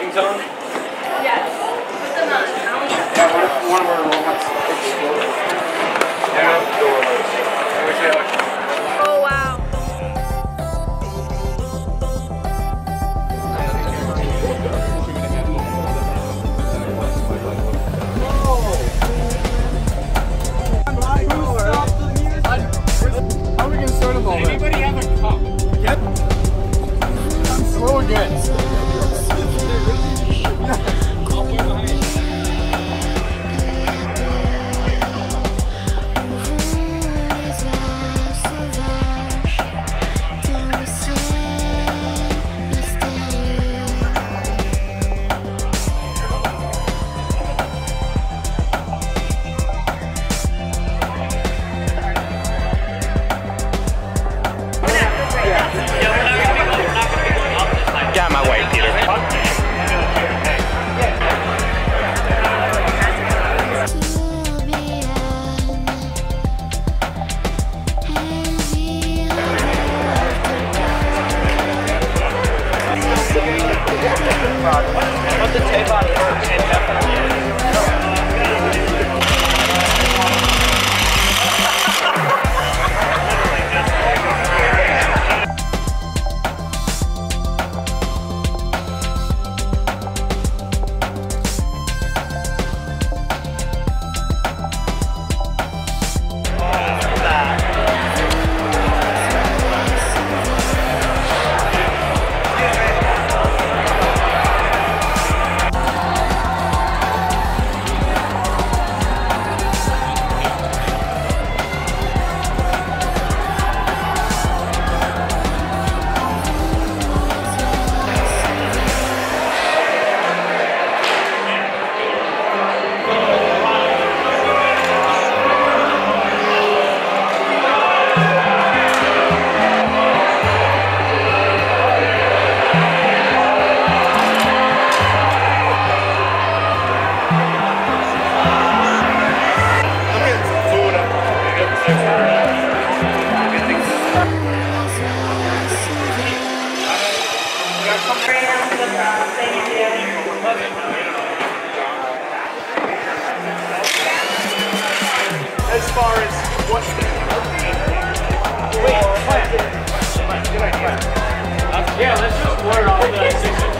things on? Yes. Put them on. Yeah, what if one of our robots explodes? Yeah. Oh, wow. How are we going to start them all? Anybody have a cup? Yep. I'm slow again. Get out of my way, Peter. Put the tape on first. As far as what wait, plan. Good idea. Yeah, let's just blur all the